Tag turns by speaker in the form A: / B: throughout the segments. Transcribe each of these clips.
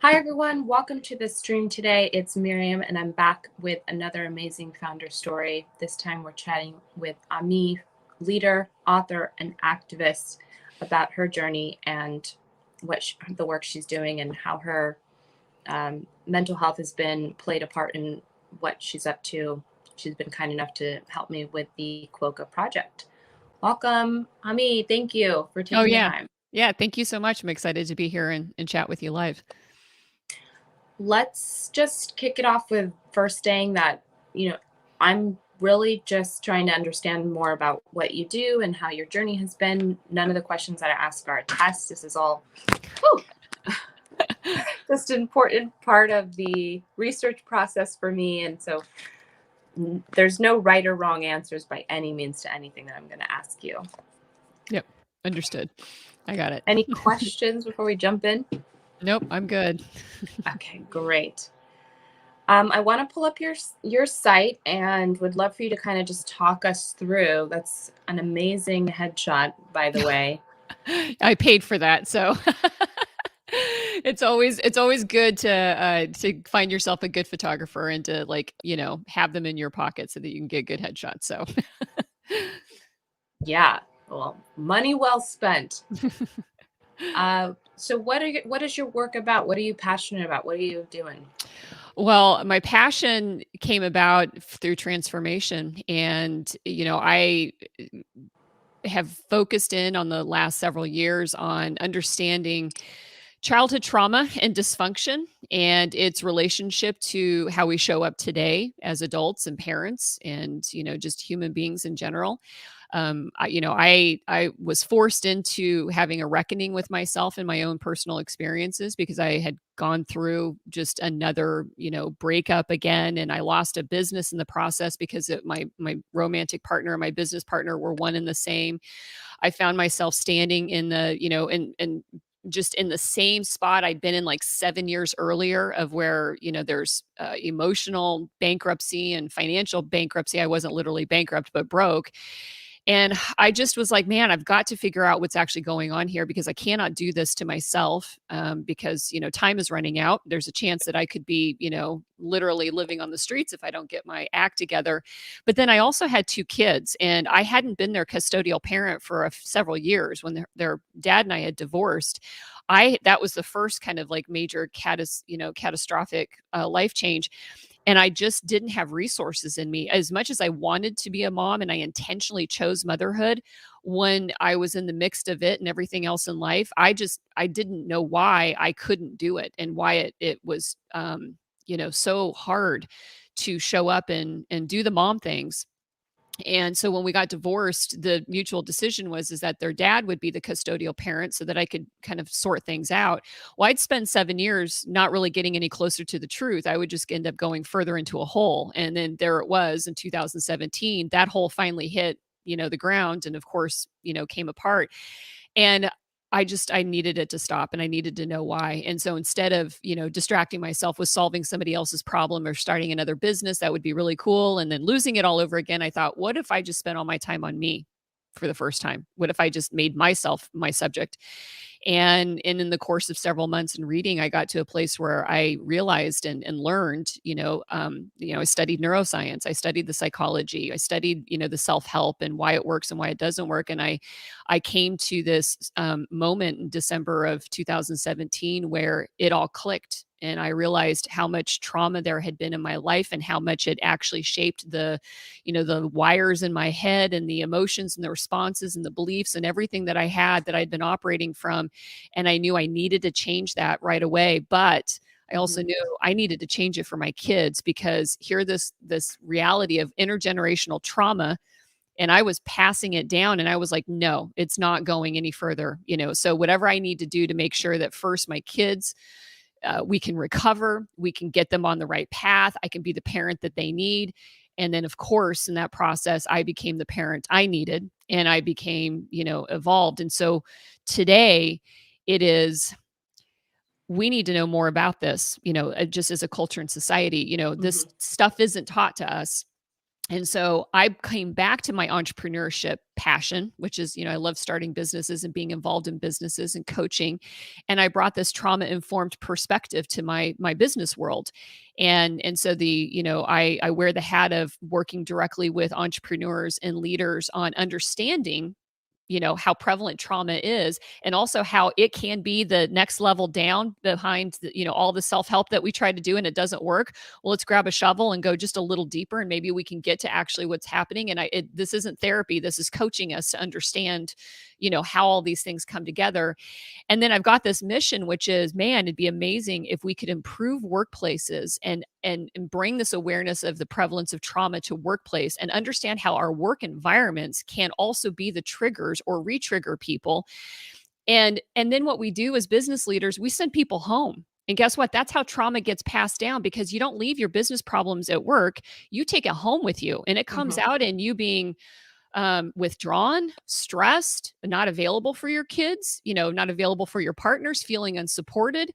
A: Hi, everyone. Welcome to the stream today. It's Miriam, and I'm back with another amazing founder story. This time we're chatting with Amee, leader, author, and activist, about her journey and the work she's doing and how her mental health has been played a part in what she's up to. She's been kind enough to help me with the QUOKA project. Welcome, Amee. Thank you for
B: Oh,
A: taking the
B: yeah.
A: time.
B: Yeah, thank you so much. I'm excited to be here and chat with you live.
A: Let's just kick it off with first saying that, I'm really just trying to understand more about what you do and how your journey has been. None of the questions that I ask are a test. This is all just an important part of the research process for me. And so there's no right or wrong answers by any means to anything that I'm going to ask you.
B: Yep, understood. I got it.
A: Any questions before we jump in?
B: Nope, I'm good.
A: Okay, great. I want to pull up your site and would love for you to kind of just talk us through. That's an amazing headshot, by the way.
B: I paid for that, so it's always good to find yourself a good photographer and to have them in your pocket so that you can get good headshots. So
A: Yeah, well, money well spent. So what is your work about? What are you passionate about? What are you doing?
B: Well, my passion came about through transformation, and I have focused in on the last several years on understanding childhood trauma and dysfunction and its relationship to how we show up today as adults and parents and just human beings in general. I was forced into having a reckoning with myself and my own personal experiences because I had gone through just another breakup again, and I lost a business in the process because my romantic partner and my business partner were one and the same. I found myself standing in the and just in the same spot I'd been in like 7 years earlier, of where, there's emotional bankruptcy and financial bankruptcy. I wasn't literally bankrupt, but broke. And I just was like, man, I've got to figure out what's actually going on here, because I cannot do this to myself, because, time is running out. There's a chance that I could be, literally living on the streets if I don't get my act together. But then I also had 2 kids, and I hadn't been their custodial parent for several years. When their dad and I had divorced, that was the first kind of like major catastrophic life change. And I just didn't have resources in me. As much as I wanted to be a mom and I intentionally chose motherhood, when I was in the mix of it and everything else in life, I didn't know why I couldn't do it, and why it was so hard to show up and do the mom things. And so when we got divorced, the mutual decision is that their dad would be the custodial parent so that I could kind of sort things out. Well, I'd spend 7 years not really getting any closer to the truth. I would just end up going further into a hole. And then there it was in 2017, that hole finally hit, the ground, and of course, came apart. And I needed it to stop, and I needed to know why. And so instead of, distracting myself with solving somebody else's problem or starting another business, that would be really cool, and then losing it all over again, I thought, what if I just spent all my time on me for the first time? What if I just made myself my subject? And in the course of several months in reading, I got to a place where I realized and learned, I studied neuroscience, I studied the psychology, I studied, the self-help and why it works and why it doesn't work. And I came to this moment in December of 2017 where it all clicked. And I realized how much trauma there had been in my life, and how much it actually shaped the wires in my head, and the emotions and the responses and the beliefs and everything that I had, that I'd been operating from. And I knew I needed to change that right away. But I also knew I needed to change it for my kids, because here, this reality of intergenerational trauma, and I was passing it down, and I was like, no, it's not going any further. So whatever I need to do to make sure that first my kids, we can recover, we can get them on the right path, I can be the parent that they need. And then, of course, in that process, I became the parent I needed, and I became, evolved. And so today it is, we need to know more about this, just as a culture and society. This stuff isn't taught to us. And so I came back to my entrepreneurship passion, which is, I love starting businesses and being involved in businesses and coaching. And I brought this trauma informed perspective to my business world. And so I wear the hat of working directly with entrepreneurs and leaders on understanding how prevalent trauma is, and also how it can be the next level down behind all the self-help that we try to do and it doesn't work. Well, let's grab a shovel and go just a little deeper, and maybe we can get to actually what's happening. And this isn't therapy, this is coaching us to understand how all these things come together. And then I've got this mission, which is, man, it'd be amazing if we could improve workplaces and bring this awareness of the prevalence of trauma to workplace, and understand how our work environments can also be the triggers or re-trigger people. And then what we do as business leaders, we send people home. And guess what? That's how trauma gets passed down, because you don't leave your business problems at work. You take it home with you, and it comes out in you being withdrawn, stressed, not available for your kids, not available for your partners, feeling unsupported.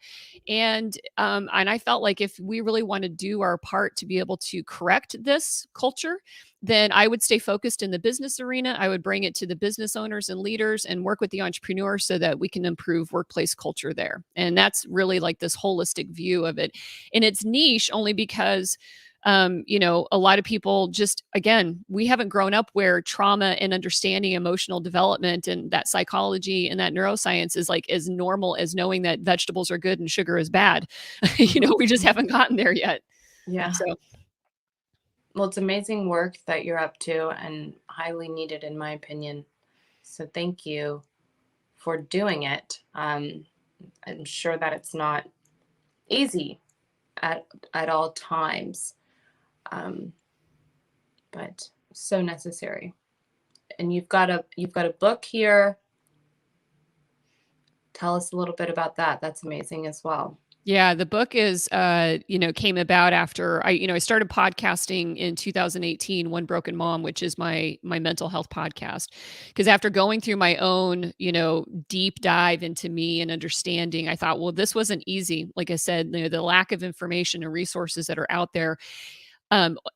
B: And I felt like if we really want to do our part to be able to correct this culture, then I would stay focused in the business arena. I would bring it to the business owners and leaders and work with the entrepreneurs so that we can improve workplace culture there. And that's really like this holistic view of it. And it's niche only because a lot of people just, again, we haven't grown up where trauma and understanding emotional development and that psychology and that neuroscience is like as normal as knowing that vegetables are good and sugar is bad. We just haven't gotten there yet.
A: Yeah.
B: So,
A: Well, it's amazing work that you're up to, and highly needed in my opinion. So thank you for doing it. I'm sure that it's not easy at all times. But so necessary. And you've got a book here. Tell us a little bit about that. That's amazing as well.
B: yeah, the book is, came about after I started podcasting in 2018, One Broken Mom, which is my mental health podcast. Because after going through my own, deep dive into me and understanding, I thought, well, this wasn't easy. Like I said, the lack of information and resources that are out there,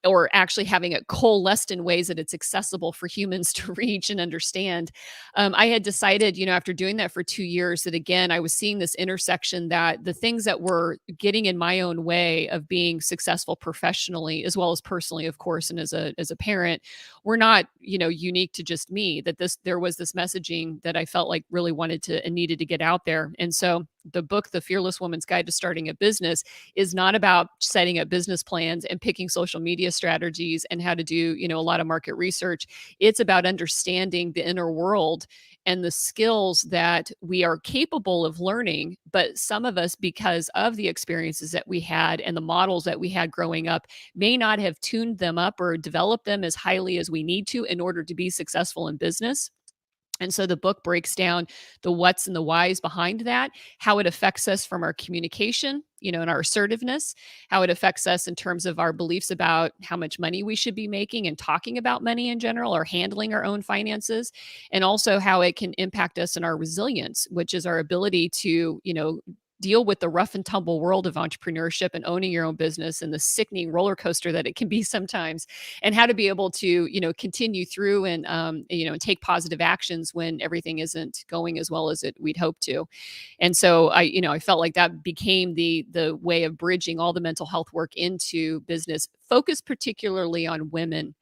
B: or actually having it coalesced in ways that it's accessible for humans to reach and understand. I had decided, after doing that for 2 years, that again, I was seeing this intersection that the things that were getting in my own way of being successful professionally, as well as personally, of course, and as a parent, were not, unique to just me, that there was this messaging that I felt like really wanted to and needed to get out there. And so the book, The Fearless Woman's Guide to Starting a Business, is not about setting up business plans and picking social media strategies and how to do, a lot of market research. It's about understanding the inner world and the skills that we are capable of learning. But some of us, because of the experiences that we had and the models that we had growing up, may not have tuned them up or developed them as highly as we need to in order to be successful in business. And so the book breaks down the what's and the whys behind that, how it affects us from our communication, and our assertiveness, how it affects us in terms of our beliefs about how much money we should be making and talking about money in general, or handling our own finances, and also how it can impact us in our resilience, which is our ability to, deal with the rough and tumble world of entrepreneurship and owning your own business and the sickening roller coaster that it can be sometimes, and how to be able to, continue through and, take positive actions when everything isn't going as well as we'd hoped to. And so I felt like that became the way of bridging all the mental health work into business, focused particularly on women,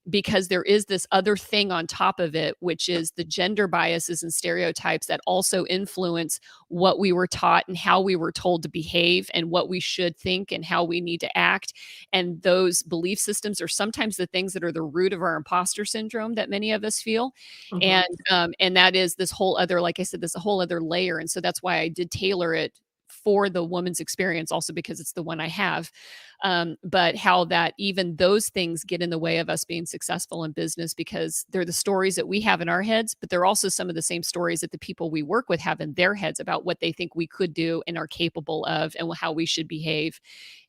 B: because there is this other thing on top of it, which is the gender biases and stereotypes that also influence what we were taught and how we were told to behave and what we should think and how we need to act. And those belief systems are sometimes the things that are the root of our imposter syndrome that many of us feel. And that is this whole other, like I said, this a whole other layer. And so that's why I did tailor it for the woman's experience, also because it's the one I have. But how that even those things get in the way of us being successful in business, because they're the stories that we have in our heads, but they're also some of the same stories that the people we work with have in their heads about what they think we could do and are capable of and how we should behave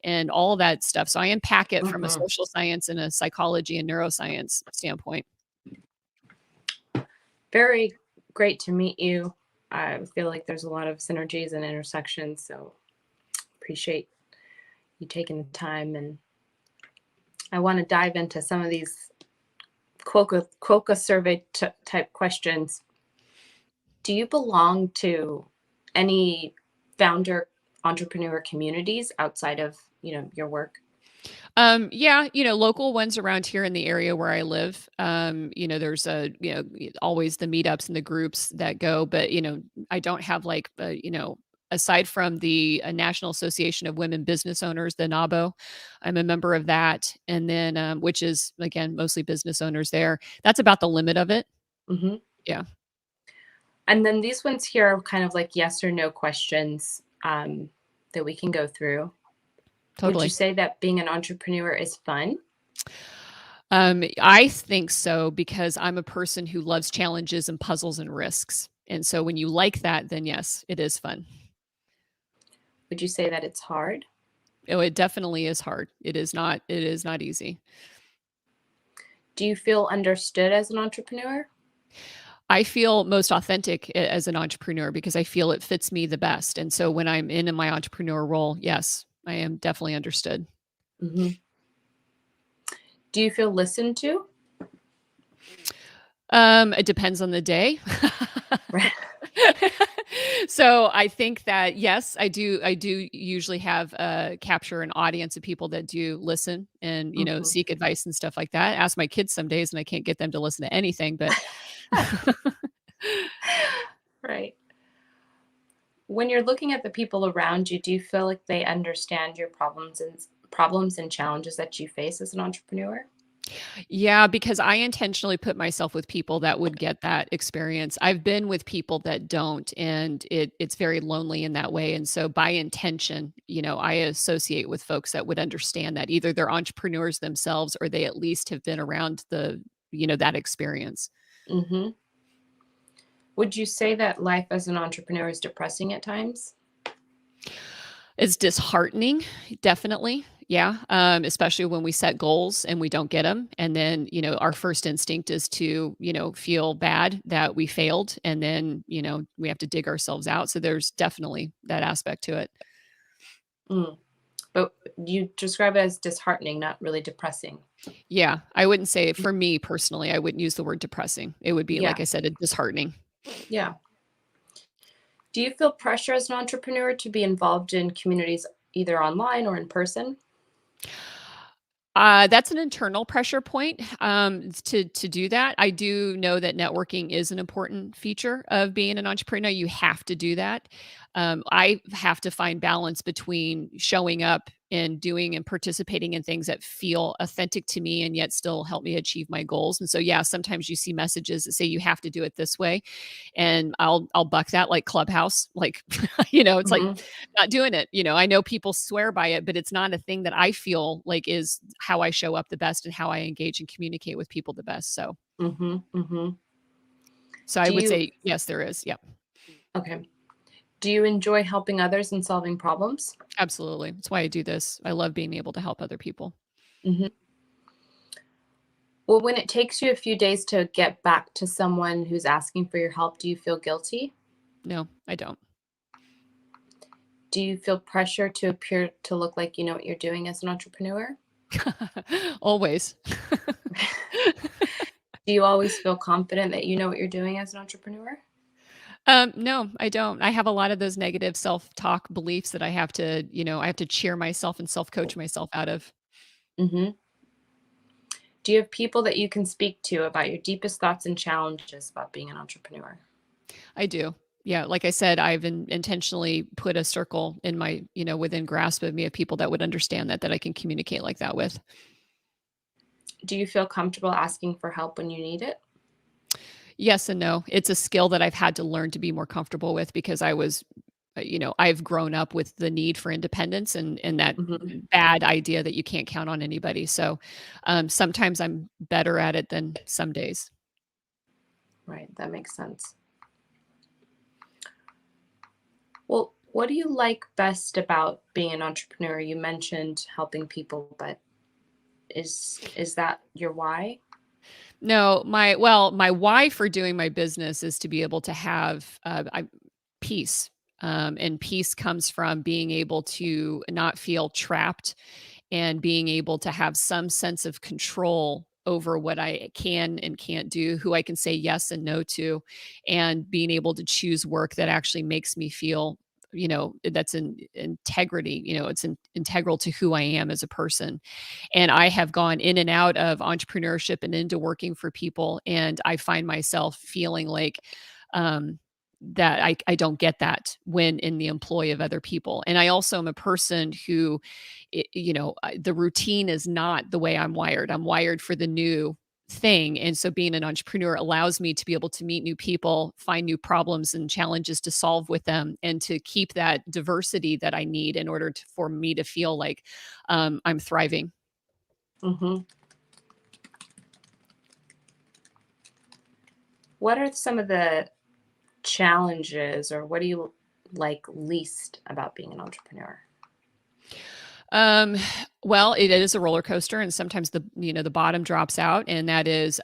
B: and all that stuff. So I unpack it from a social science and a psychology and neuroscience standpoint.
A: Very great to meet you. I feel like there's a lot of synergies and intersections, so appreciate you taking the time and I want to dive into some of these QUOKA survey type questions. Do you belong to any founder entrepreneur communities outside of, your work?
B: Yeah, local ones around here in the area where I live. There's always the meetups and the groups that go, but I don't have like, aside from the National Association of Women Business Owners, the NABO, I'm a member of that, and then which is again mostly business owners there. That's about the limit of it.
A: Hmm.
B: Yeah,
A: And then these ones here are kind of like yes or no questions that we can go through. Would you
B: totally.
A: say that being an entrepreneur is fun?
B: I think so because I'm a person who loves challenges and puzzles and risks. And so when you like that, then yes, it is fun.
A: Would you say that it's hard?
B: Oh, it definitely is hard. It is not easy.
A: Do you feel understood as an entrepreneur?
B: I feel most authentic as an entrepreneur because I feel it fits me the best. And so when I'm in my entrepreneur role, yes, I am definitely understood.
A: Hmm. Do you feel listened to?
B: It depends on the day.
A: Right.
B: So I think that yes, I do usually have capture an audience of people that do listen and
A: Hmm.
B: seek advice and stuff like that. Ask my kids some days and I can't get them to listen to anything, but
A: Right. When you're looking at the people around you, do you feel like they understand your problems and challenges that you face as an entrepreneur?
B: yeah, because I intentionally put myself with people that would get that experience. I've been with people that don't, and it's very lonely in that way. And so by intention, I associate with folks that would understand that either they're entrepreneurs themselves or they at least have been around that experience.
A: Hmm. Would you say that life as an entrepreneur is depressing at times?
B: It's disheartening, definitely. Yeah, especially when we set goals and we don't get them, and then our first instinct is to feel bad that we failed, and then we have to dig ourselves out. So there's definitely that aspect to it.
A: Mm. But you describe it as disheartening, not really depressing.
B: Yeah, I wouldn't say for me personally, I wouldn't use the word depressing. It would be like
A: Yeah.
B: I said, a disheartening.
A: Yeah. Do you feel pressure as an entrepreneur to be involved in communities either online or in person?
B: That's an internal pressure point, to do that. I do know that networking is an important feature of being an entrepreneur. You have to do that. I have to find balance between showing up and doing and participating in things that feel authentic to me and yet still help me achieve my goals. And so, yeah, sometimes you see messages that say you have to do it this way, and I'll buck that like Clubhouse, like it's like
A: Hmm.
B: not doing it. I know people swear by it, but it's not a thing that I feel like is how I show up the best and how I engage and communicate with people the best.
A: Hmm. Hmm.
B: So I
A: Do
B: would
A: you,
B: say yes, there is. Yep.
A: okay. Do you enjoy helping others and solving problems?
B: Absolutely. That's why I do this. I love being able to help other people.
A: Hmm. Well, when it takes you a few days to get back to someone who's asking for your help, do you feel guilty?
B: No, I don't.
A: Do you feel pressure to appear to look like you know what you're doing as an entrepreneur?
B: Always.
A: Do you always feel confident that you know what you're doing as an entrepreneur?
B: No, I don't. I have a lot of those negative self-talk beliefs that I have to cheer myself and self-coach myself out of.
A: Hmm. Do you have people that you can speak to about your deepest thoughts and challenges about being an entrepreneur?
B: I do. Yeah, like I said, I've intentionally put a circle in my, within grasp of me of people that would understand that I can communicate like that with.
A: Do you feel comfortable asking for help when you need it?
B: Yes and no. It's a skill that I've had to learn to be more comfortable with because I've grown up with the need for independence and that
A: Hmm.
B: bad idea that you can't count on anybody. So sometimes I'm better at it than some days.
A: Right, that makes sense. Well, what do you like best about being an entrepreneur? You mentioned helping people, but is that your why?
B: No, my why for doing my business is to be able to have peace. And peace comes from being able to not feel trapped and being able to have some sense of control over what I can and can't do, who I can say yes and no to, and being able to choose work that actually makes me feel, that's in integrity, it's integral to who I am as a person. And I have gone in and out of entrepreneurship and into working for people, and I find myself feeling like, um, that I don't get that when in the employ of other people. And I also am a person who, the routine is not the way I'm wired. I'm wired for the new thing. And so being an entrepreneur allows me to be able to meet new people, find new problems and challenges to solve with them, and to keep that diversity that I need in order for me to feel like, I'm thriving.
A: Mm-hmm. What are some of the challenges, or what do you like least about being an entrepreneur?
B: Um, well, it is a roller coaster, and sometimes the bottom drops out, and that is,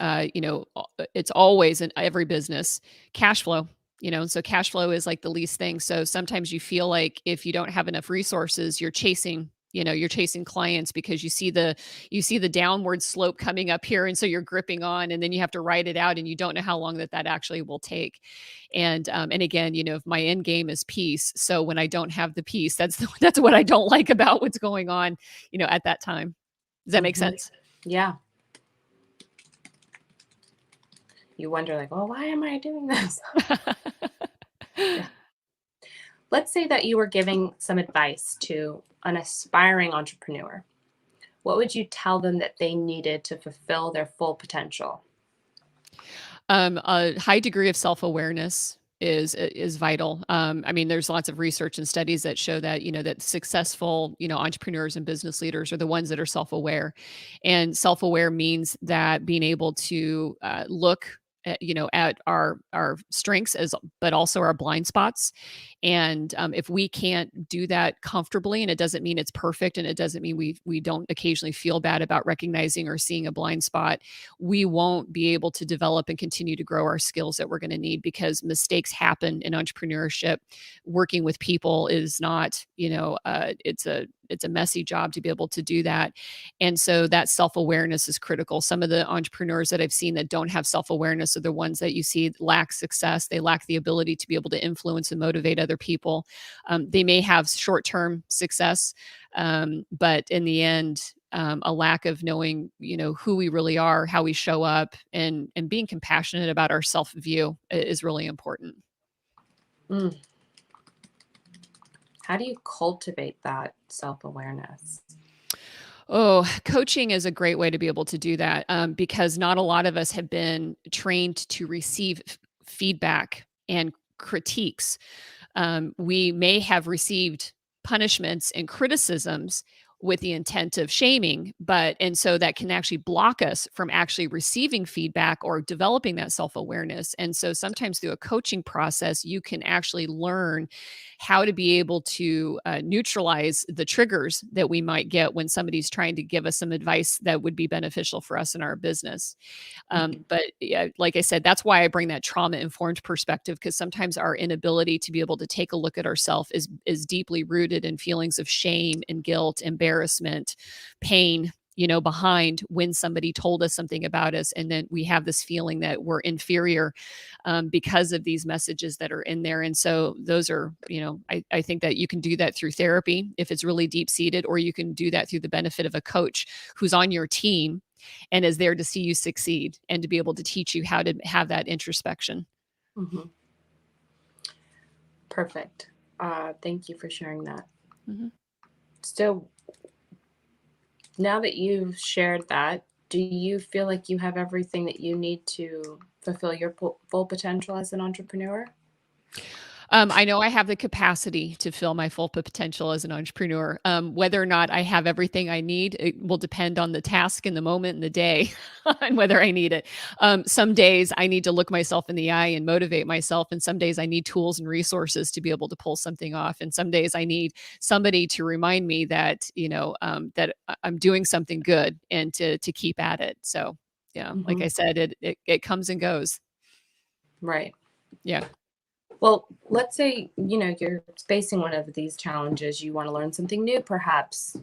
B: it's always in every business, cash flow. And so cash flow is like the least thing. So sometimes you feel like if you don't have enough resources, you're chasing clients because you see the downward slope coming up here, and so you're gripping on, and then you have to ride it out, and you don't know how long that actually will take. And again, my end game is peace. So when I don't have the peace, that's what I don't like about what's going on, at that time. Does that make
A: Mm-hmm.
B: sense?
A: Yeah. You wonder, like, well, why am I doing this? Yeah. Let's say that you were giving some advice to an aspiring entrepreneur. What would you tell them that they needed to fulfill their full potential?
B: A high degree of self-awareness is vital. I mean, there's lots of research and studies that show that, that successful, entrepreneurs and business leaders are the ones that are self-aware. And self-aware means that being able to look at our strengths, but also our blind spots. And if we can't do that comfortably, and it doesn't mean it's perfect, and it doesn't mean we don't occasionally feel bad about recognizing or seeing a blind spot, we won't be able to develop and continue to grow our skills that we're going to need, because mistakes happen in entrepreneurship. Working with people is not, it's a messy job to be able to do that. And so that self-awareness is critical. Some of the entrepreneurs that I've seen that don't have self-awareness are the ones that you see lack success. They lack the ability to be able to influence and motivate other people. They may have short-term success, but in the end, a lack of knowing, who we really are, how we show up, and being compassionate about our self view is really important.
A: Mm. How do you cultivate that self awareness?
B: Oh, coaching is a great way to be able to do that, because not a lot of us have been trained to receive feedback and critiques. We may have received punishments and criticisms with the intent of shaming, and so that can actually block us from actually receiving feedback or developing that self-awareness. And so sometimes through a coaching process, you can actually learn how to be able to neutralize the triggers that we might get when somebody's trying to give us some advice that would be beneficial for us in our business. But yeah, like I said, that's why I bring that trauma informed perspective, because sometimes our inability to be able to take a look at ourselves is deeply rooted in feelings of shame and guilt, embarrassment, pain, behind when somebody told us something about us. And then we have this feeling that we're inferior, because of these messages that are in there. And so those are, I think that you can do that through therapy if it's really deep seated, or you can do that through the benefit of a coach who's on your team and is there to see you succeed and to be able to teach you how to have that introspection.
A: Hmm. Perfect. Thank you for sharing that.
B: Mm-hmm.
A: So, now that you've shared that, do you feel like you have everything that you need to fulfill your full potential as an entrepreneur?
B: I know I have the capacity to fill my full potential as an entrepreneur. Whether or not I have everything I need, it will depend on the task in the moment and the day and whether I need it. Some days I need to look myself in the eye and motivate myself. And some days I need tools and resources to be able to pull something off. And some days I need somebody to remind me that, that I'm doing something good and to keep at it. So yeah, like
A: Hmm.
B: I said, it comes and goes.
A: Right.
B: Yeah.
A: Well, let's say, you're facing one of these challenges. You want to learn something new, perhaps.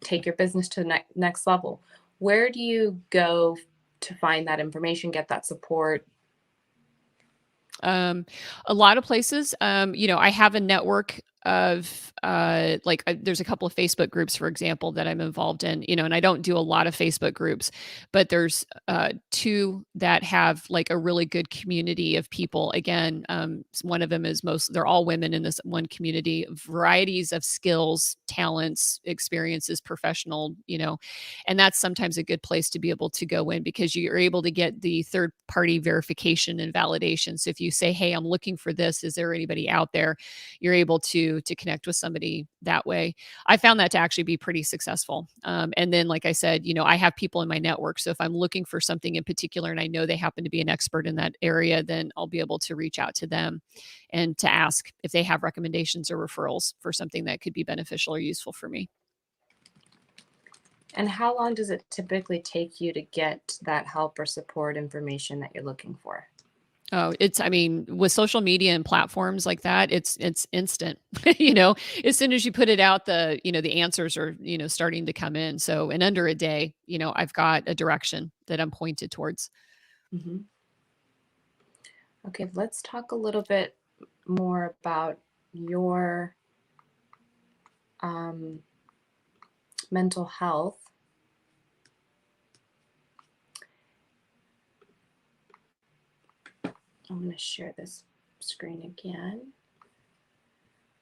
A: take your business to the next level. Where do you go to find that information, get that support?
B: A lot of places, I have a network of, there's a couple of Facebook groups, for example, that I'm involved in, and I don't do a lot of Facebook groups, but there's, two that have like a really good community of people. Again, one of them is they're all women in this one community, varieties of skills, talents, experiences, professional, and that's sometimes a good place to be able to go in because you're able to get the third party verification and validation. So if you say, hey, I'm looking for this, is there anybody out there? You're able to connect with somebody that way. I found that to actually be pretty successful. And then, like I said, I have people in my network. So if I'm looking for something in particular and I know they happen to be an expert in that area, then I'll be able to reach out to them and to ask if they have recommendations or referrals for something that could be beneficial or useful for me.
A: And how long does it typically take you to get that help or support information that you're looking for?
B: Oh, with social media and platforms like that, it's instant. As soon as you put it out, the answers are, starting to come in. So in under a day, I've got a direction that I'm pointed towards.
A: Mm-hmm. Okay, let's talk a little bit more about your mental health. I'm going to share this screen again.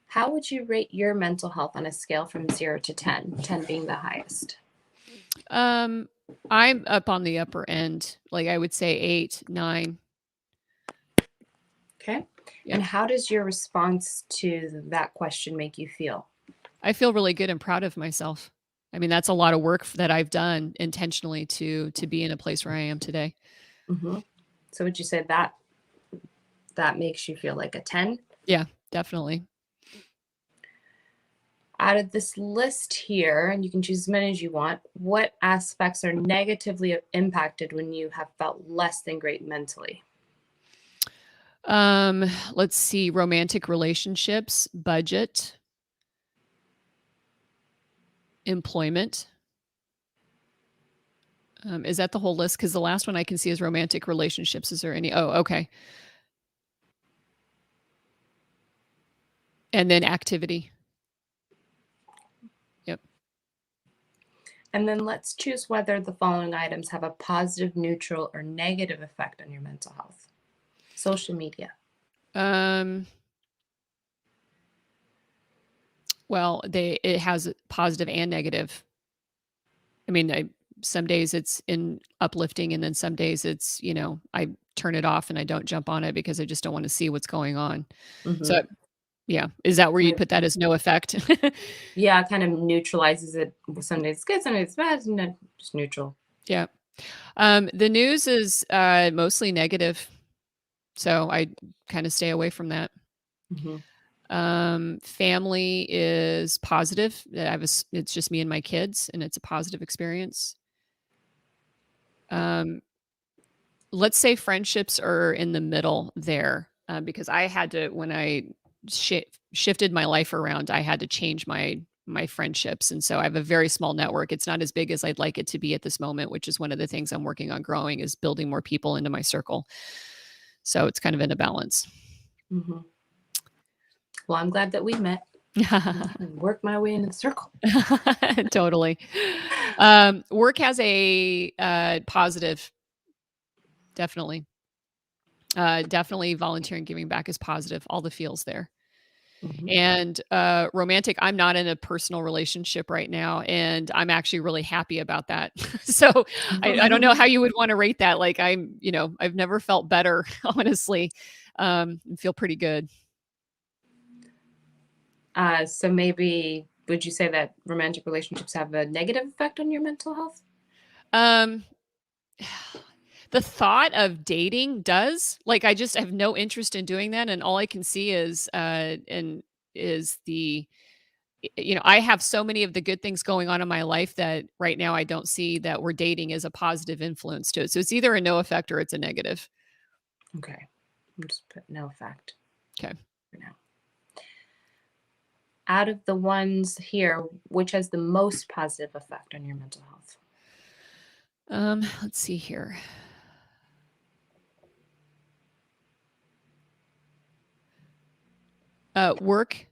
A: How would you rate your mental health on a scale from 0 to 10, 10 being the highest?
B: I'm up on the upper end. Like I would say 8, 9.
A: Okay.
B: Yep.
A: And how does your response to that question make you feel?
B: I feel really good and proud of myself. That's a lot of work that I've done intentionally to be in a place where I am today.
A: Mm-hmm. So would you say that makes you feel like a 10?
B: Yeah, definitely.
A: Out of this list here, and you can choose as many as you want, what aspects are negatively impacted when you have felt less than great mentally?
B: Let's see, romantic relationships, budget, employment. Is that the whole list? Because the last one I can see is romantic relationships. Is there any? Oh, okay. And then activity. Yep.
A: And then let's choose whether the following items have a positive, neutral, or negative effect on your mental health. Social media.
B: Well, it has positive and negative. Some days it's uplifting, and then some days it's, I turn it off and I don't jump on it because I just don't want to see what's going on.
A: Mm-hmm.
B: So, yeah, is that where you'd put that as no effect?
A: Yeah, it kind of neutralizes it. Some days it's good, some days it's bad, and then just neutral.
B: Yeah. The news is mostly negative, so I kind of stay away from that.
A: Mm-hmm.
B: Family is positive. It's just me and my kids, and it's a positive experience. Let's say friendships are in the middle there, because I had to when I shifted my life around, I had to change my friendships, and so I have a very small network. It's not as big as I'd like it to be at this moment, which is one of the things I'm working on growing is building more people into my circle. So it's kind of in a balance.
A: Mm-hmm. Well, I'm glad that we met. And work my way into the circle.
B: Totally. Work has a positive, definitely. Definitely volunteering, giving back is positive. All the feels there.
A: Mm-hmm.
B: And romantic, I'm not in a personal relationship right now, and I'm actually really happy about that. So I don't know how you would want to rate that. Like I've never felt better, honestly. Feel pretty good.
A: So maybe would you say that romantic relationships have a negative effect on your mental health?
B: Um, the thought of dating does. Like I just have no interest in doing that, and all I can see is I have so many of the good things going on in my life that right now I don't see that we're dating as a positive influence to it. So it's either a no effect or it's a negative.
A: Okay. I'm just put no effect.
B: Okay.
A: For now. out of the ones here, which has the most positive effect on your mental health?
B: Let's see here. Work,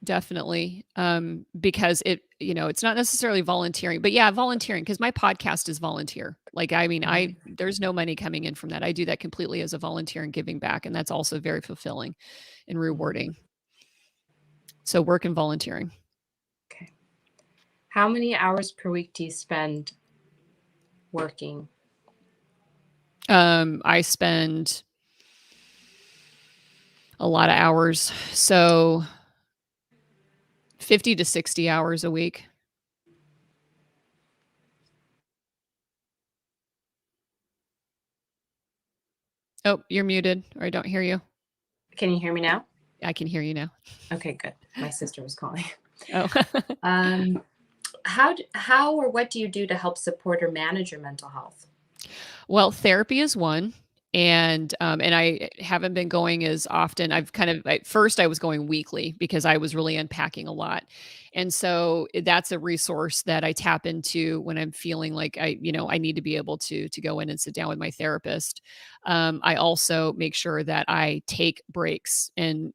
B: definitely. Because it's not necessarily volunteering, but yeah, volunteering, because my podcast is volunteer. Like, I mean, there's no money coming in from that. I do that completely as a volunteer and giving back, and that's also very fulfilling and rewarding. So work and volunteering.
A: Okay. How many hours per week do you spend working?
B: I spend a lot of hours. So 50 to 60 hours a week. Oh, you're muted, or I don't hear you.
A: Can you hear me now?
B: I can hear you now.
A: Okay, good. My sister was calling.
B: Oh.
A: How or what do you do to help support or manage your mental health?
B: Well, therapy is one, and I haven't been going as often. I've kind of at first I was going weekly because I was really unpacking a lot. And so that's a resource that I tap into when I'm feeling like I need to be able to go in and sit down with my therapist. I also make sure that I take breaks and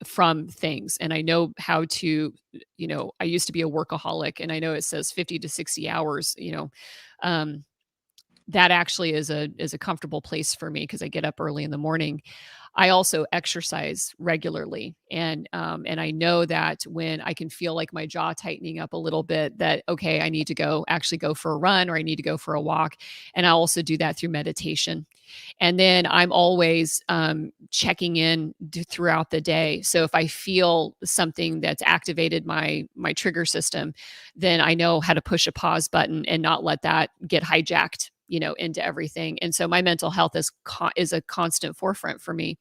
B: from things, and I know how to, I used to be a workaholic, and I know it says 50 to 60 hours, um that actually is a comfortable place for me because I get up early in the morning. I also exercise regularly, and I know that when I can feel like my jaw tightening up a little bit, that okay, I need to actually go for a run, or I need to go for a walk, and I also do that through meditation. And then I'm always checking in throughout the day. So if I feel something that's activated my trigger system, then I know how to push a pause button and not let that get hijacked, into everything. And so my mental health is a constant forefront for me,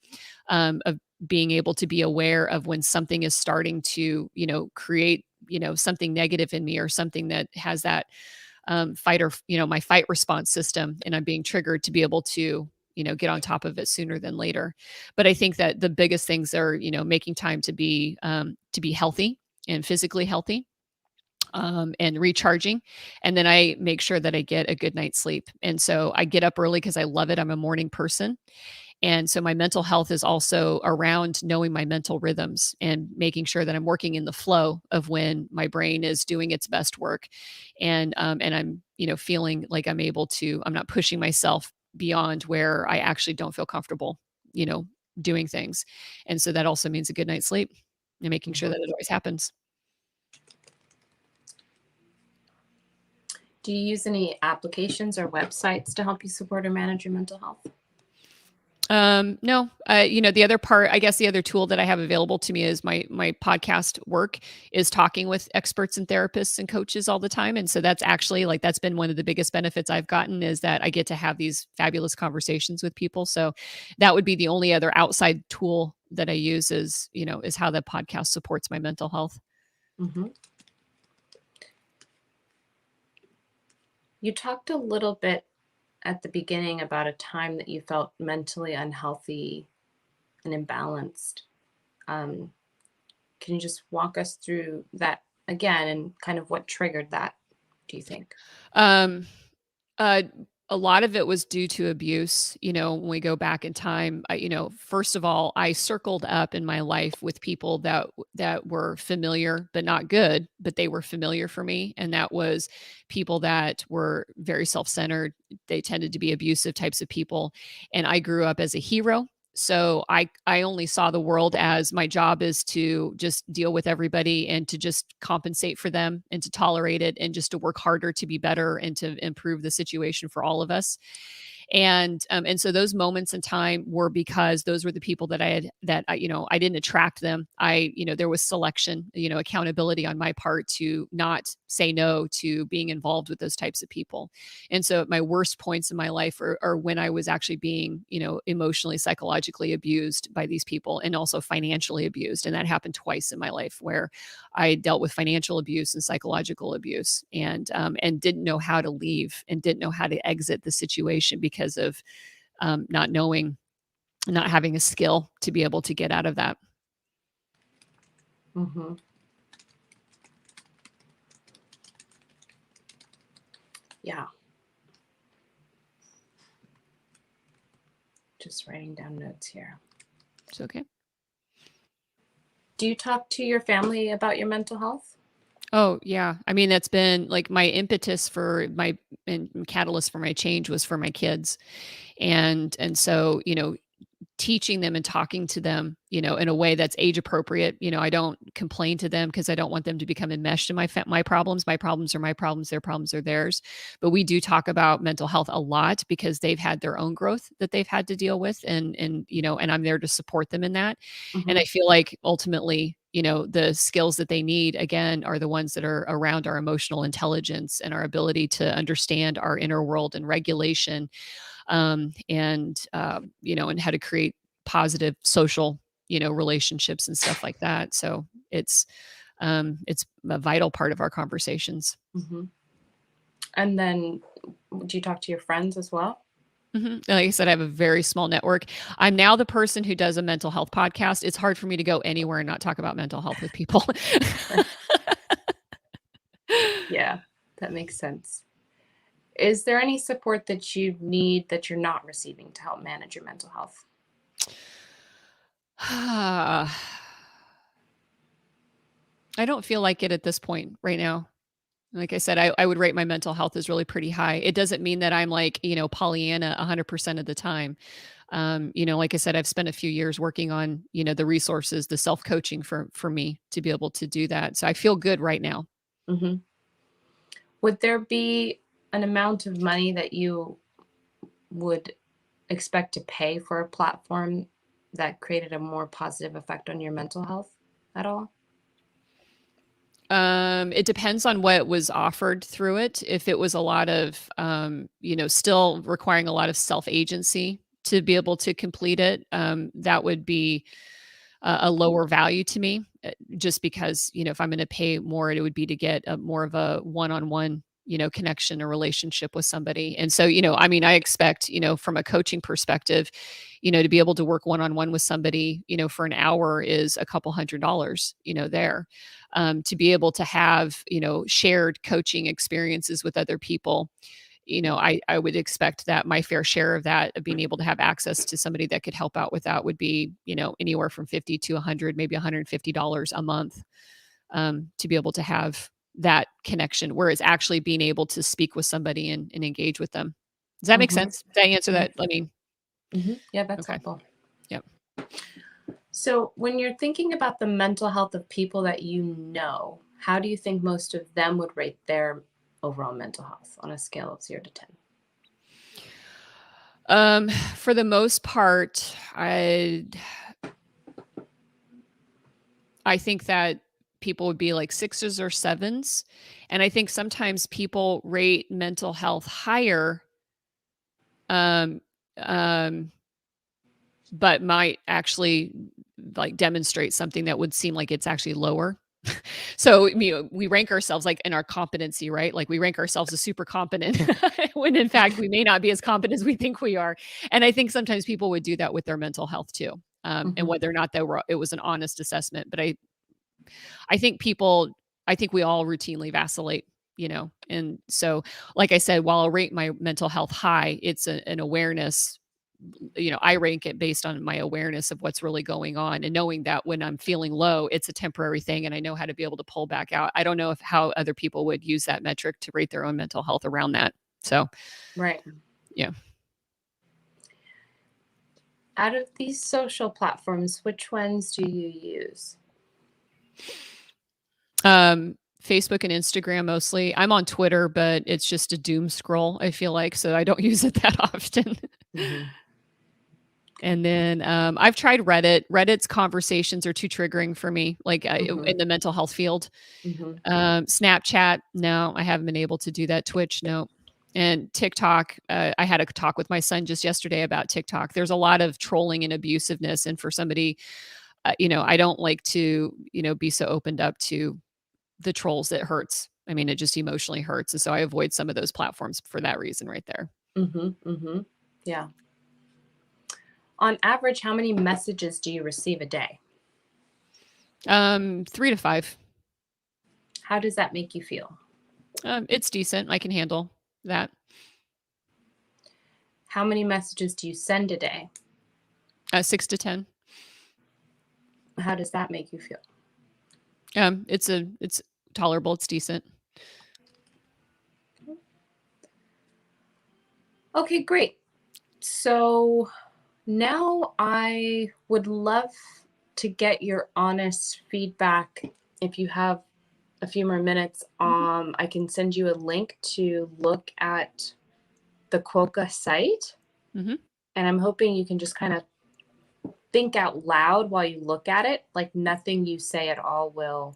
B: of being able to be aware of when something is starting to, create, something negative in me, or something that has that my fight response system, and I'm being triggered, to be able to, get on top of it sooner than later. But I think that the biggest things are, making time to be healthy and physically healthy, and recharging. And then I make sure that I get a good night's sleep. And so I get up early because I love it. I'm a morning person. And so my mental health is also around knowing my mental rhythms and making sure that I'm working in the flow of when my brain is doing its best work. And I'm, feeling like I'm not pushing myself beyond where I actually don't feel comfortable, you know, doing things. And so that also means a good night's sleep and making sure that it always happens.
A: Do you use any applications or websites to help you support or manage your mental health?
B: No, the other part, I guess the other tool that I have available to me is my podcast work is talking with experts and therapists and coaches all the time. And so that's actually that's been one of the biggest benefits I've gotten, is that I get to have these fabulous conversations with people. So that would be the only other outside tool that I use, is how the podcast supports my mental health.
A: Mm-hmm. You talked a little bit at the beginning about a time that you felt mentally unhealthy and imbalanced. Can you just walk us through that again and kind of what triggered that, do you think?
B: Um, uh, a lot of it was due to abuse. When we go back in time, first of all, I circled up in my life with people that were familiar, but not good, but they were familiar for me. And that was people that were very self-centered. They tended to be abusive types of people. And I grew up as a hero. So I only saw the world as my job is to just deal with everybody and to just compensate for them and to tolerate it and just to work harder to be better and to improve the situation for all of us. And so those moments in time were because those were the people that I didn't attract them. There was selection, accountability on my part to not say no to being involved with those types of people. And so my worst points in my life are when I was actually being, emotionally, psychologically abused by these people, and also financially abused. And that happened twice in my life, where I dealt with financial abuse and psychological abuse, and didn't know how to leave and didn't know how to exit the situation because of not having a skill to be able to get out of that.
A: Mm-hmm. Yeah. Just writing down notes here.
B: It's okay.
A: Do you talk to your family about your mental health?
B: Oh, yeah. I mean, that's been like my impetus for my and catalyst for my change was for my kids. And so, teaching them and talking to them, in a way that's age appropriate. I don't complain to them because I don't want them to become enmeshed in my problems. My problems are my problems, their problems are theirs. But we do talk about mental health a lot because they've had their own growth that they've had to deal with, and I'm there to support them in that. And
A: Mm-hmm.
B: I feel like ultimately, the skills that they need again are the ones that are around our emotional intelligence and our ability to understand our inner world and regulation, and how to create positive social, relationships and stuff like that. So it's a vital part of our conversations.
A: Mm-hmm. And then do you talk to your friends as well?
B: Like I said, I have a very small network. I'm now the person who does a mental health podcast. It's hard for me to go anywhere and not talk about mental health with people.
A: Yeah, that makes sense. Is there any support that you need that you're not receiving to help manage your mental health?
B: I don't feel like it at this point right now. Like I said, I would rate my mental health as really pretty high. It doesn't mean that I'm like, Pollyanna 100% of the time. Like I said, I've spent a few years working on, the resources, the self-coaching for me to be able to do that. So I feel good right now.
A: Mm-hmm. Would there be an amount of money that you would expect to pay for a platform that created a more positive effect on your mental health at all?
B: It depends on what was offered through it. If it was a lot of, still requiring a lot of self-agency to be able to complete it, that would be a lower value to me, just because, if I'm going to pay more, it would be to get a more of a one-on-one, connection or relationship with somebody. And so, I mean, I expect, from a coaching perspective, to be able to work one-on-one with somebody, for an hour is a couple $100s, there. To be able to have, shared coaching experiences with other people, I would expect that my fair share of that, of being able to have access to somebody that could help out with that would be, anywhere from 50 to 100, maybe $150 a month, to be able to have that connection where it's actually being able to speak with somebody and engage with them. Does that make
A: Mm-hmm.
B: sense? Did I answer
A: Yeah.
B: that? I mean,
A: Mm-hmm. Yeah, that's
B: okay.
A: helpful.
B: Yep.
A: So, when you're thinking about the mental health of people that you know, how do you think most of them would rate their overall mental health on a scale of 0 to 10?
B: For the most part, I think that people would be like sixes or sevens. And I think sometimes people rate mental health higher, um, um, but might actually like demonstrate something that would seem like it's actually lower. So we rank ourselves like in our competency, right? Like we rank ourselves as super competent when in fact we may not be as competent as we think we are. And I think sometimes people would do that with their mental health too. And
A: Mm-hmm.
B: whether or not it was an honest assessment. But I think we all routinely vacillate, and so, like I said, while I'll rate my mental health high, it's an awareness. I rank it based on my awareness of what's really going on and knowing that when I'm feeling low, it's a temporary thing and I know how to be able to pull back out. I don't know if how other people would use that metric to rate their own mental health around that. So,
A: Right.
B: yeah.
A: Out of these social platforms, which ones do you use?
B: Facebook and Instagram mostly. I'm on Twitter, but it's just a doom scroll, I feel like, so I don't use it that often.
A: Mm-hmm.
B: And then I've tried Reddit. Reddit's conversations are too triggering for me, like
A: Mm-hmm.
B: in the mental health field.
A: Mm-hmm.
B: Snapchat, no, I haven't been able to do that. Twitch, no. And TikTok, I had a talk with my son just yesterday about TikTok. There's a lot of trolling and abusiveness. And for somebody, I don't like to, be so opened up to the trolls. It hurts. I mean, it just emotionally hurts. And so I avoid some of those platforms for that reason right there.
A: Mm-hmm. Mm-hmm. Yeah. On average, how many messages do you receive a day?
B: 3 to 5.
A: How does that make you feel?
B: It's decent. I can handle that.
A: How many messages do you send a day?
B: 6 to 10.
A: How does that make you feel?
B: It's tolerable. It's decent.
A: Okay, great. So now I would love to get your honest feedback. If you have a few more minutes, I can send you a link to look at the QUOKA site.
B: Mm-hmm.
A: And I'm hoping you can just kind of think out loud while you look at it. Like nothing you say at all will,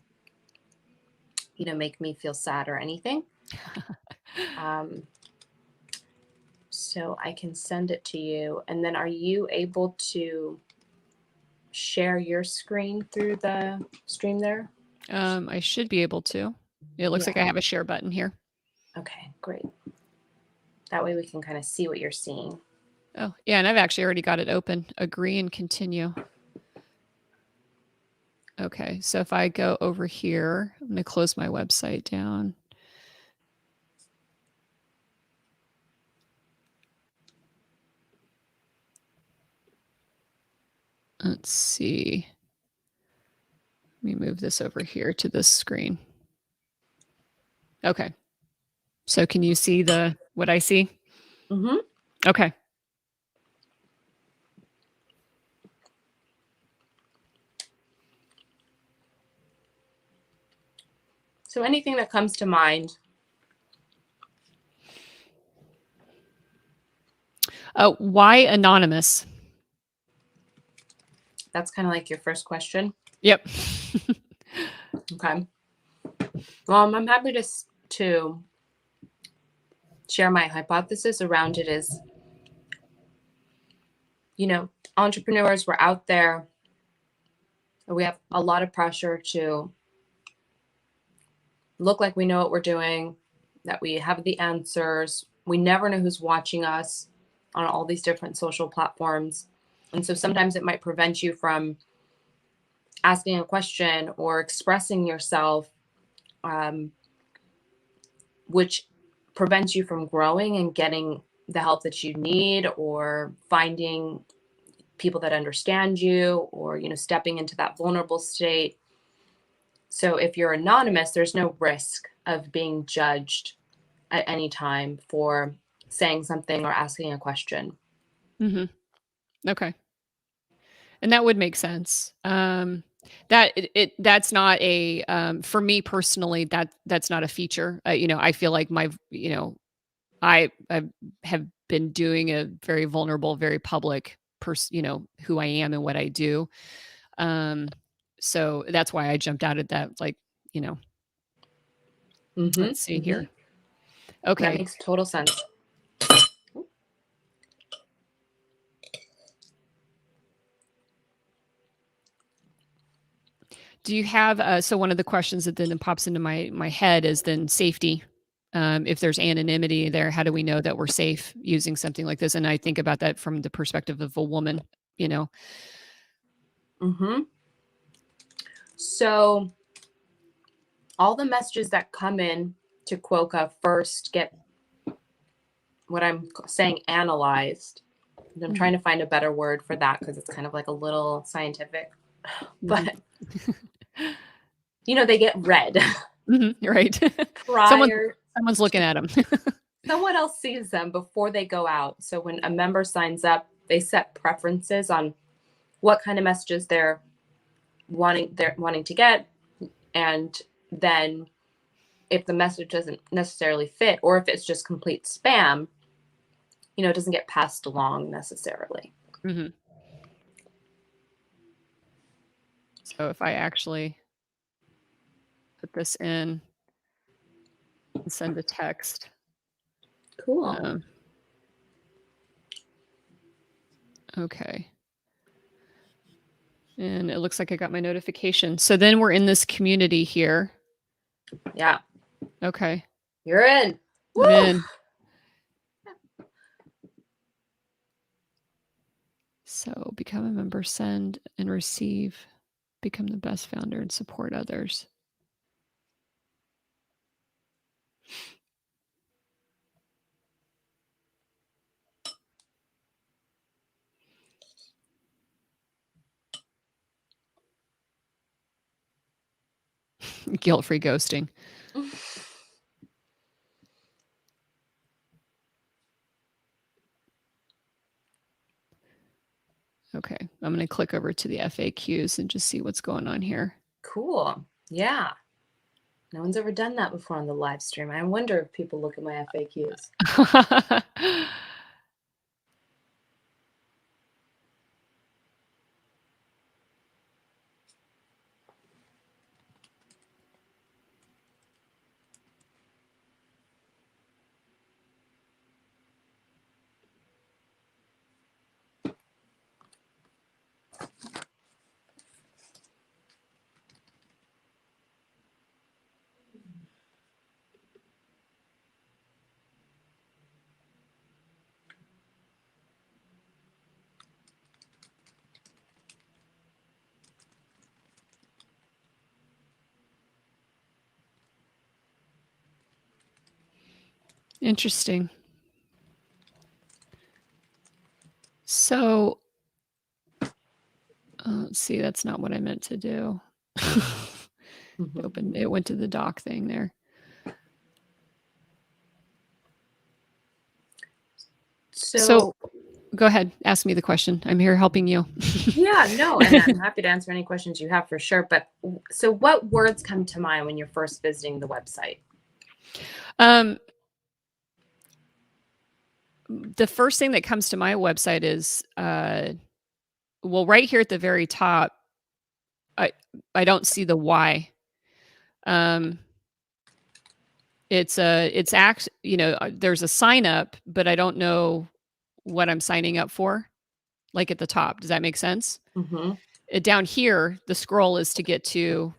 A: make me feel sad or anything. So I can send it to you. And then are you able to share your screen through the stream there?
B: I should be able to. It looks like I have a share button here.
A: Okay, great. That way we can kind of see what you're seeing.
B: Oh, yeah, and I've actually already got it open. Agree and continue. Okay, so if I go over here, I'm going to close my website down. Let's see. Let me move this over here to this screen. Okay. So can you see what I see?
A: Mm-hmm.
B: Okay.
A: So anything that comes to mind?
B: Why anonymous?
A: That's kind of like your first question.
B: Yep.
A: Okay. Well, I'm happy to share my hypothesis around it is, entrepreneurs, we're out there. We have a lot of pressure to look like we know what we're doing, that we have the answers. We never know who's watching us on all these different social platforms. And so sometimes it might prevent you from asking a question or expressing yourself, which prevents you from growing and getting the help that you need or finding people that understand you or, stepping into that vulnerable state. So if you're anonymous, there's no risk of being judged at any time for saying something or asking a question.
B: Mm-hmm. Okay. And that would make sense. That's not a for me personally, that's not a feature. I feel like I have been doing a very vulnerable, very public who I am and what I do. So that's why I jumped out at that, let's see here.
A: That
B: Okay.
A: makes total sense.
B: Do you have so one of the questions that then pops into my head is then safety. If there's anonymity there, how do we know that we're safe using something like this? And I think about that from the perspective of a woman,
A: Mm-hmm. So all the messages that come in to QUOKA first get what I'm saying analyzed. I'm trying to find a better word for that because it's kind of like a little scientific, but they get read.
B: Right.
A: Prior,
B: someone's looking at them.
A: someone else sees them before they go out. So when a member signs up, they set preferences on what kind of messages they're wanting to get, and then if the message doesn't necessarily fit or if it's just complete spam, it doesn't get passed along necessarily.
B: Mm-hmm. So if I actually put this in and send a text.
A: Cool.
B: Okay. And it looks like I got my notification. So then we're in this community here.
A: Yeah.
B: Okay.
A: You're in.
B: I'm in. So become a member, send and receive become the best founder and support others. Guilt-free ghosting. Okay, I'm going to click over to the FAQs and just see what's going on here.
A: Cool. Yeah. No one's ever done that before on the live stream. I wonder if people look at my FAQs.
B: Interesting. So, let's see, that's not what I meant to do. It went to the doc thing there. So go ahead, ask me the question. I'm here helping you.
A: Yeah, no, and I'm happy to answer any questions you have for sure. But so what words come to mind when you're first visiting the website?
B: The first thing that comes to my website is, well, right here at the very top, I don't see the why. It's there's a sign up, but I don't know what I'm signing up for, like at the top. Does that make sense? Down here, the scroll is to get to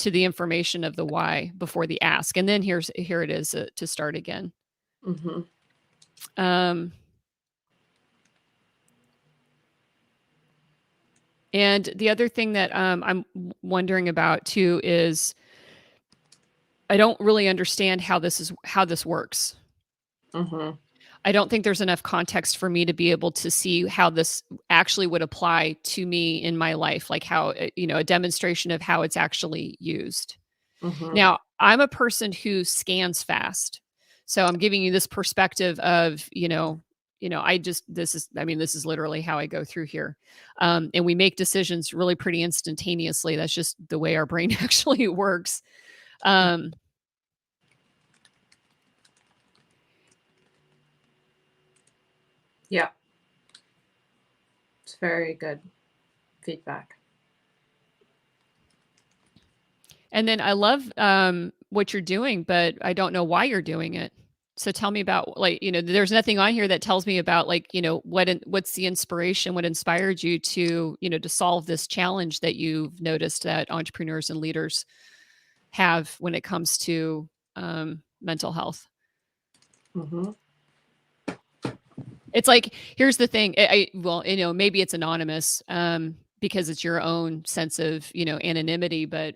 B: the information of the why before the ask. And then here it is to start again. And the other thing that I'm wondering about too is I don't really understand how this works. I don't think there's enough context for me to be able to see how this actually would apply to me in my life, like how, a demonstration of how it's actually used. Now, I'm a person who scans fast. So I'm giving you this perspective of, this is literally how I go through here. And we make decisions really pretty instantaneously. That's just the way our brain actually works.
A: Yeah. It's very good feedback.
B: And then I love what you're doing, but I don't know why you're doing it. So tell me about, there's nothing on here that tells me about, what's the inspiration, what inspired you to, to solve this challenge that you've noticed that entrepreneurs and leaders have when it comes to mental health. It's like, here's the thing. Maybe it's anonymous because it's your own sense of, anonymity. But,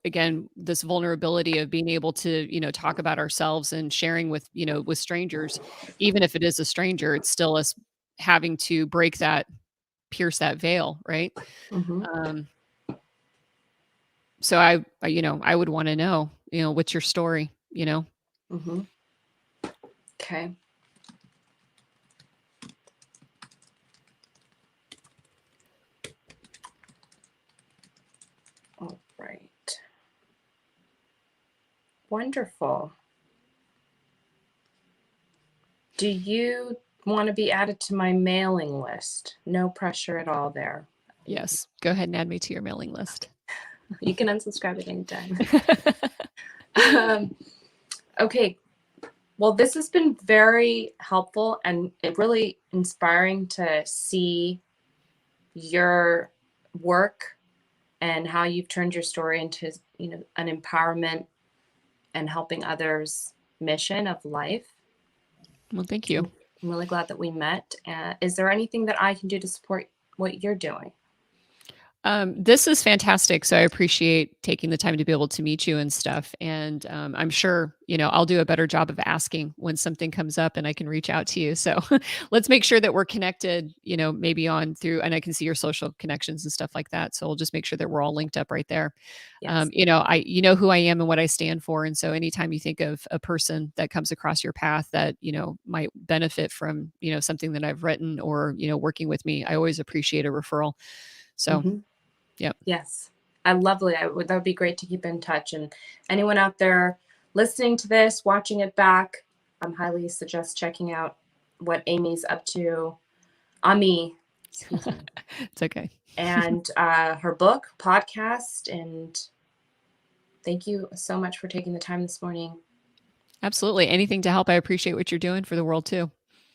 B: again, this vulnerability of being able to, talk about ourselves and sharing with, with strangers, even if it is a stranger, it's still us having to pierce that veil. Right. So I would want to know, what's your story,
A: Okay. All right. Wonderful. Do you want to be added to my mailing list? No pressure at all there.
B: Yes. Go ahead and add me to your mailing list.
A: You can unsubscribe at any time. Okay. Well, this has been very helpful and really inspiring to see your work and how you've turned your story into, an empowerment and helping others mission of life.
B: Well, thank you.
A: I'm really glad that we met. Is there anything that I can do to support what you're doing?
B: This is fantastic. So I appreciate taking the time to be able to meet you and stuff. And I'm sure, I'll do a better job of asking when something comes up and I can reach out to you. So let's make sure that we're connected, maybe on through, and I can see your social connections and stuff like that. So we'll just make sure that we're all linked up right there.
A: Yes.
B: You know who I am and what I stand for. And so anytime you think of a person that comes across your path that, might benefit from, something that I've written or, working with me, I always appreciate a referral. So yeah.
A: Yes. Lovely. That would be great to keep in touch. And anyone out there listening to this, watching it back, I highly suggest checking out what Amy's up to. Amee, excuse me.
B: It's okay.
A: And her book, podcast. And thank you so much for taking the time this morning.
B: Absolutely. Anything to help. I appreciate what you're doing for the world too.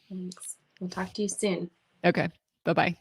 A: Thanks. We'll talk to you soon.
B: Okay. Bye-bye.